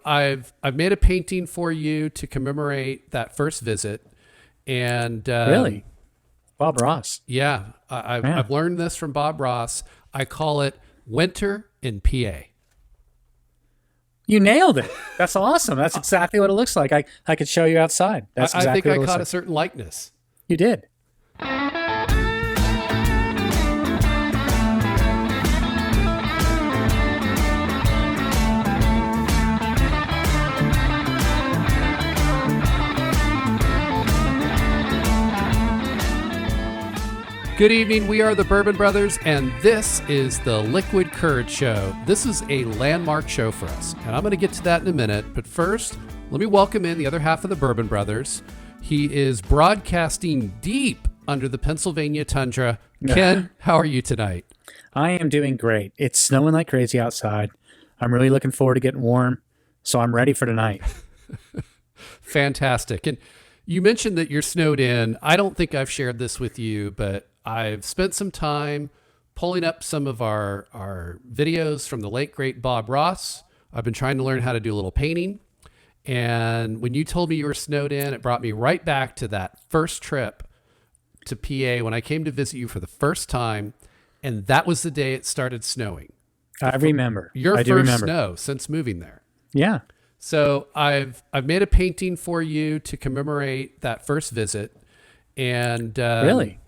I've made a painting for you to commemorate that first visit, and Really? Bob Ross. yeah, Yeah. I've learned this from Bob Ross. I call it Winter in PA. You nailed it. That's awesome. That's exactly what it looks like. I could show you outside. That's I think exactly what I it looks caught a like. certain likeness. You did. Good evening. We are the Bourbon Brothers, and this is the Liquid Courage Show. This is a landmark show for us, and I'm going to get to that in a minute. But first, let me welcome in the other half of the Bourbon Brothers. He is broadcasting deep under the Pennsylvania tundra. Ken, how are you tonight? I am doing great. It's snowing like crazy outside. I'm really looking forward to getting warm, so I'm ready for tonight. Fantastic. And you mentioned that you're snowed in. I don't think I've shared this with you, but I've spent some time pulling up some of our videos from the late, great Bob Ross. I've been trying to learn how to do a little painting. And when you told me you were snowed in, it brought me right back to that first trip to PA when I came to visit you for the first time. And that was the day it started snowing. I remember. Your I do first remember. snow since moving there. Yeah. So I've made a painting for you to commemorate that first visit. And Really?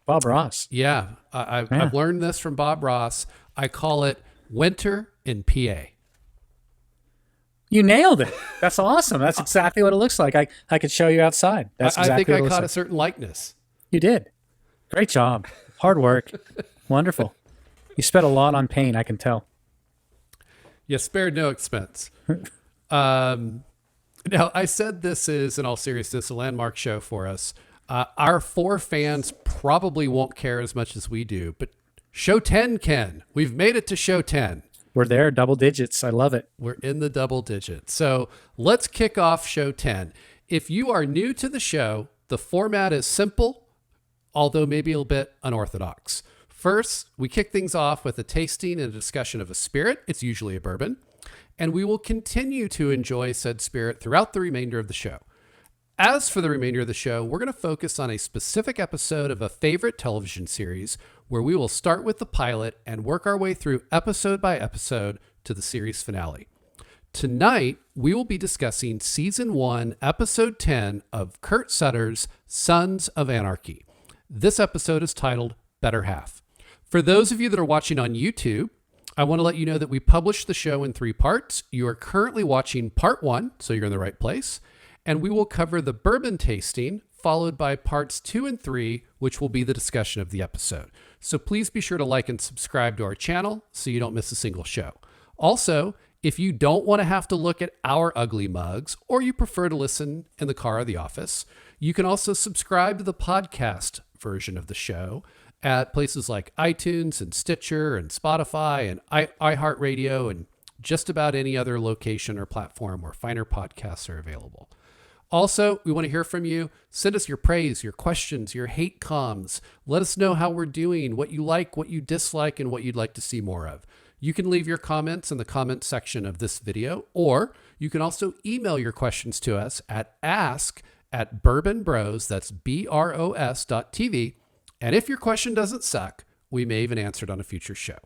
Bob Ross. yeah, Yeah. I've learned this from Bob Ross. I call it Winter in PA. You nailed it. That's awesome. That's exactly what it looks like. I could show you outside. That's I exactly think what I it looks caught like. a certain likeness. You did. Great job. Hard work. Wonderful. You spent a lot on paint, I can tell. You spared no expense. Now, I said this is, in all seriousness, a landmark show for us. Our four fans probably won't care as much as we do, but show 10, Ken. We've made it to show 10. We're there, double digits. I love it. We're in the double digits. So let's kick off show 10. If you are new to the show, the format is simple, although maybe a little bit unorthodox. First, we kick things off with a tasting and a discussion of a spirit. It's usually a bourbon. And we will continue to enjoy said spirit throughout the remainder of the show. As for the remainder of the show, we're going to focus on a specific episode of a favorite television series where we will start with the pilot and work our way through episode by episode to the series finale. Tonight, we will be discussing season 1, episode 10 of Kurt Sutter's Sons of Anarchy. This episode is titled Better Half. For those of you that are watching on YouTube, I want to let you know that we published the show in 3 parts. You are currently watching part 1, so you're in the right place. And we will cover the bourbon tasting, followed by parts 2 and 3, which will be the discussion of the episode. So please be sure to like and subscribe to our channel so you don't miss a single show. Also, if you don't want to have to look at our ugly mugs, or you prefer to listen in the car or the office, you can also subscribe to the podcast version of the show at places like iTunes and Stitcher and Spotify and iHeartRadio and just about any other location or platform where finer podcasts are available. Also, we want to hear from you. Send us your praise, your questions, your hate comms. Let us know how we're doing, what you like, what you dislike, and what you'd like to see more of. You can leave your comments in the comment section of this video, or you can also email your questions to us at ask@bourbonbros, that's BROS.TV. And if your question doesn't suck, we may even answer it on a future show.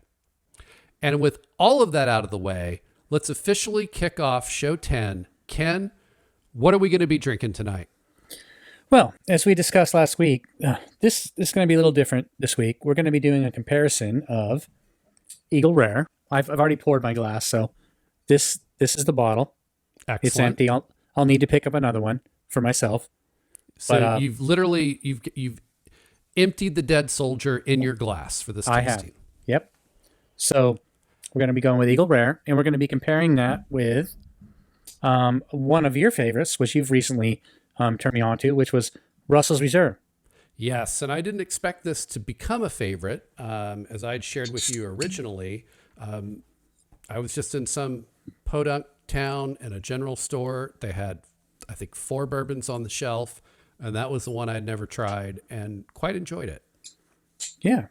And with all of that out of the way, let's officially kick off show 10. Ken, what are we going to be drinking tonight? Well, as we discussed last week, this is going to be a little different this week. We're going to be doing a comparison of Eagle Rare. I've already poured my glass, so this is the bottle. Excellent. It's empty. I'll need to pick up another one for myself. So But, you've literally you've emptied the dead soldier in your glass for this I tasting. have. Yep. So we're going to be going with Eagle Rare, and we're going to be comparing that with one of your favorites, which you've recently turned me on to, which was Russell's Reserve. Yes, and I didn't expect this to become a favorite. As I had shared with you originally, I was just in some podunk town in a general store. They had, I think, 4 bourbons on the shelf, and that was the one I'd never tried and quite enjoyed it. Yeah.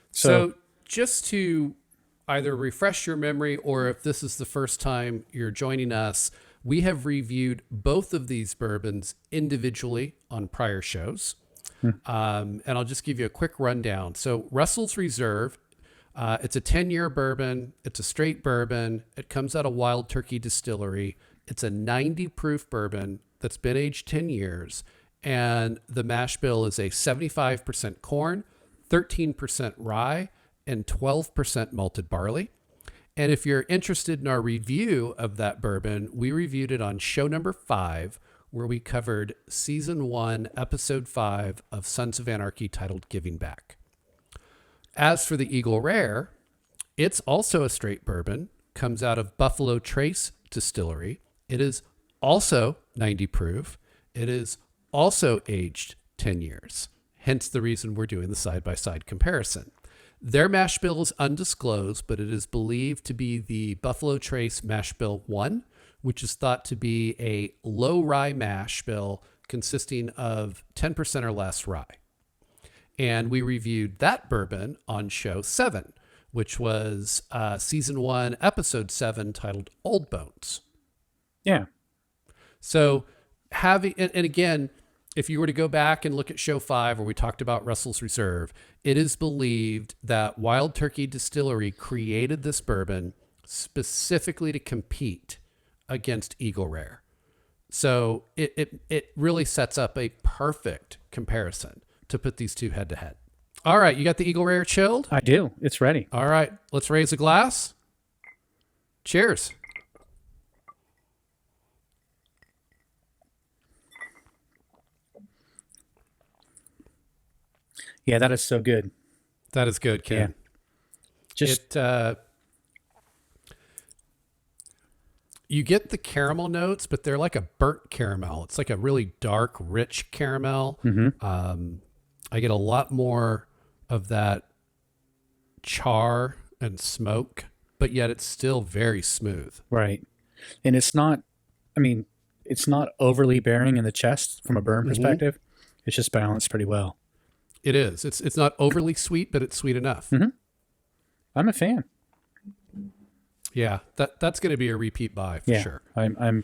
So just to either refresh your memory or if this is the first time you're joining us, we have reviewed both of these bourbons individually on prior shows. And I'll just give you a quick rundown. So Russell's Reserve, it's a 10-year bourbon. It's a straight bourbon. It comes out of Wild Turkey Distillery. It's a 90 proof bourbon that's been aged 10 years. And the mash bill is a 75% corn, 13% rye, and 12% malted barley. And if you're interested in our review of that bourbon, we reviewed it on show number 5, where we covered season 1, episode 5 of Sons of Anarchy, titled Giving Back. As for the Eagle Rare, it's also a straight bourbon, comes out of Buffalo Trace Distillery. It is also 90 proof. It is also aged 10 years, hence the reason we're doing the side-by-side comparison. Their mash bill is undisclosed, but it is believed to be the Buffalo Trace Mash Bill 1, which is thought to be a low rye mash bill consisting of 10% or less rye. And we reviewed that bourbon on show 7, which was season 1, episode 7, titled Old Bones. Yeah. So having, and again, if you were to go back and look at show 5 where we talked about Russell's Reserve, it is believed that Wild Turkey Distillery created this bourbon specifically to compete against Eagle Rare. So it really sets up a perfect comparison to put these two head to head. All right, you got the Eagle Rare chilled? I do. It's ready. All right, let's raise a glass. Cheers. Yeah, that is so good. That is good, Ken. Yeah. Just you get the caramel notes, but they're like a burnt caramel. It's like a really dark, rich caramel. I get a lot more of that char and smoke, but yet it's still very smooth. right. And it's not, I mean, it's not overly bearing in the chest from a burn perspective. It's just balanced pretty well. It is. It's not overly sweet, but it's sweet enough. I'm a fan. Yeah, that's going to be a repeat buy for sure. I'm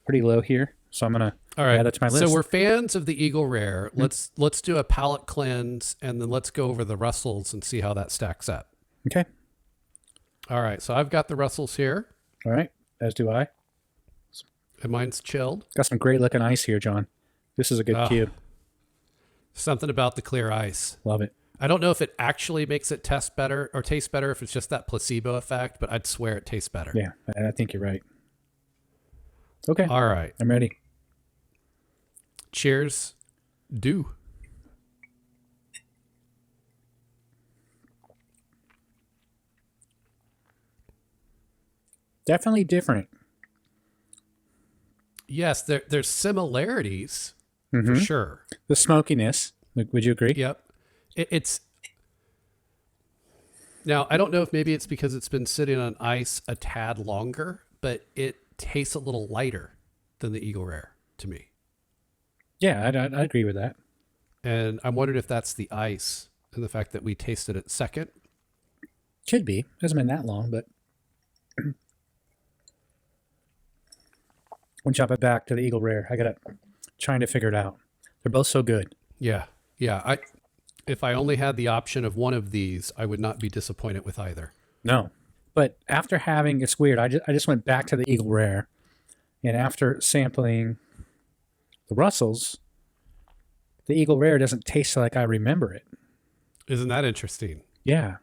pretty low here, so I'm gonna add that to my list. So we're fans of the Eagle Rare. Let's do a palate cleanse, and then let's go over the Russells and see how that stacks up. Okay. All right. So I've got the Russells here, All right. As do I. and mine's chilled. Got some great looking ice here, John. This is a good cube. Something about the clear ice. Love it. I don't know if it actually makes it taste better, if it's just that placebo effect, but I'd swear it tastes better. Yeah, I think you're right. Okay. All right. I'm ready. Cheers. Do. Definitely different. Yes, there's similarities for sure. The smokiness. Would you agree? Yep. It's now, I don't know if maybe it's because it's been sitting on ice a tad longer, but it tastes a little lighter than the Eagle Rare to me. Yeah, I agree with that. And I'm wondering if that's the ice and the fact that we tasted it second. Should be. Hasn't been that long, but we'll jump it back to the Eagle Rare. I gotta trying to figure it out. They're both so good. Yeah. Yeah. If I only had the option of one of these, I would not be disappointed with either. No. But after having, it's weird. I just went back to the Eagle Rare, and after sampling the Russells, the Eagle Rare doesn't taste like I remember it. Isn't that interesting? Yeah.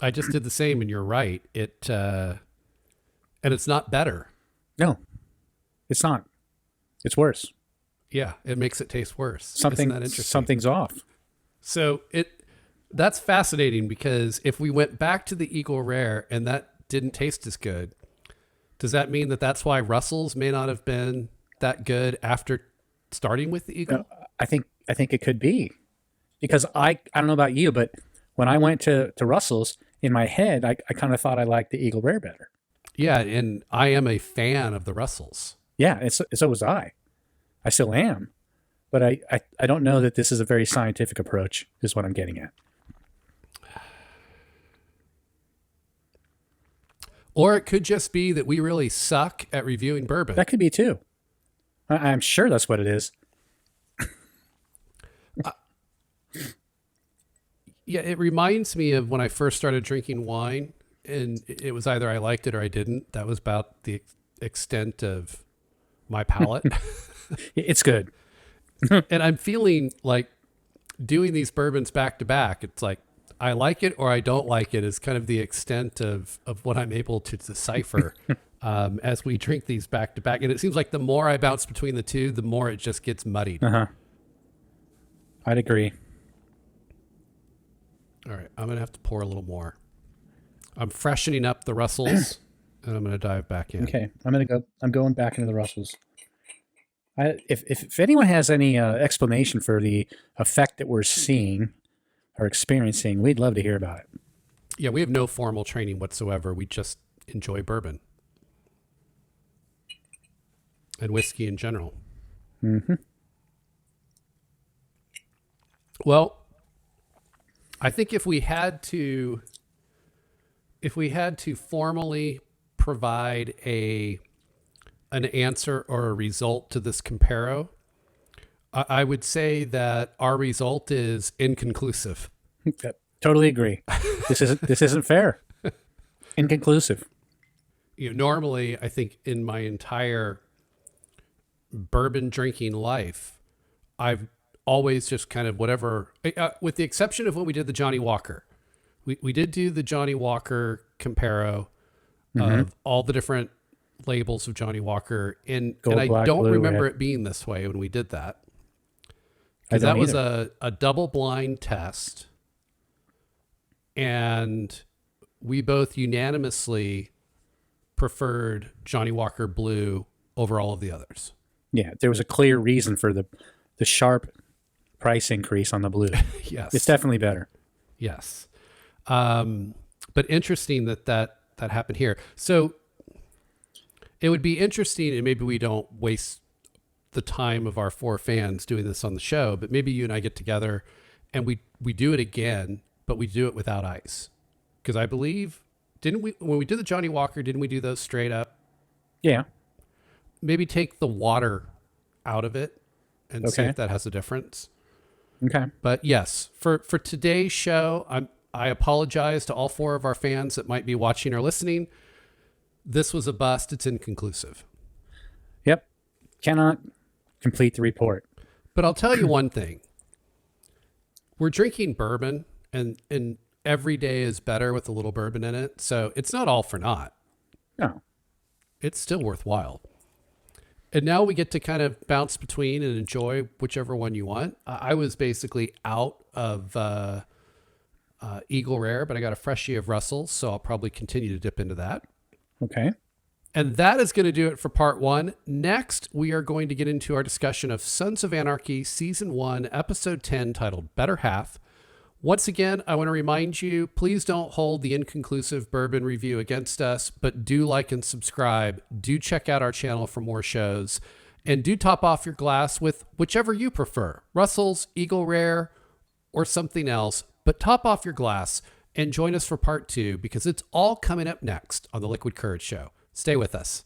I just did the same, and you're right. And it's not better. No, it's not. It's worse. Yeah, it makes it taste worse. Something, Isn't that interesting? something's off. So that's fascinating, because if we went back to the Eagle Rare and that didn't taste as good, does that mean that that's why Russell's may not have been that good after starting with the Eagle? I think it could be, because I don't know about you, but when I went to Russell's, in my head, I kind of thought I liked the Eagle Rare better. Yeah, and I am a fan of the Russell's. Yeah, and so was I. I still am. But I don't know that this is a very scientific approach, is what I'm getting at. Or it could just be that we really suck at reviewing bourbon. That could be too. I'm sure that's what it is. Yeah, it reminds me of when I first started drinking wine, and it was either I liked it or I didn't. That was about the extent of my palate. It's good. And I'm feeling like doing these bourbons back to back. It's like I like it or I don't like it is kind of the extent of what I'm able to decipher as we drink these back to back. And it seems like the more I bounce between the two, the more it just gets muddied. Uh-huh. I'd agree. All right, I'm going to have to pour a little more. I'm freshening up the Russells, and I'm going to dive back in. Okay, I'm going back into the Russells. If anyone has any explanation for the effect that we're seeing or experiencing, we'd love to hear about it. Yeah, we have no formal training whatsoever. We just enjoy bourbon and whiskey in general. Mm-hmm. Well, I think if we had to formally provide an answer or a result to this comparo, I would say that our result is inconclusive. Totally agree. This isn't fair. Inconclusive. Normally, I think in my entire bourbon drinking life, I've always just kind of whatever, with the exception of when we did the Johnny Walker. We did do the Johnny Walker comparo of all the different labels of Johnny Walker. And I don't remember it being this way when we did that. Because that was a double blind test. And we both unanimously preferred Johnny Walker Blue over all of the others. Yeah, there was a clear reason for the sharp price increase on the blue. Yes. It's definitely better. Yes. But interesting that happened here. So it would be interesting, and maybe we don't waste the time of our 4 fans doing this on the show, but maybe you and I get together and we do it again, but we do it without ice. Because I believe, when we did the Johnny Walker, didn't we do those straight up? Yeah. Maybe take the water out of it and see if that has a difference. Okay. But yes, for today's show, I apologize to all 4 of our fans that might be watching or listening. This was a bust. It's inconclusive. Yep. Cannot complete the report. But I'll tell you one thing. We're drinking bourbon, and every day is better with a little bourbon in it. So it's not all for naught. No. It's still worthwhile. And now we get to kind of bounce between and enjoy whichever one you want. I was basically out of Eagle Rare, but I got a freshie of Russell's, so I'll probably continue to dip into that. Okay. And that is going to do it for part 1. Next, we are going to get into our discussion of Sons of Anarchy, Season 1, Episode 10, titled Better Half. Once again, I want to remind you, please don't hold the inconclusive bourbon review against us, but do like and subscribe. Do check out our channel for more shows. And do top off your glass with whichever you prefer, Russell's, Eagle Rare, or something else. But top off your glass and join us for part 2, because it's all coming up next on the Liquid Courage Show. Stay with us.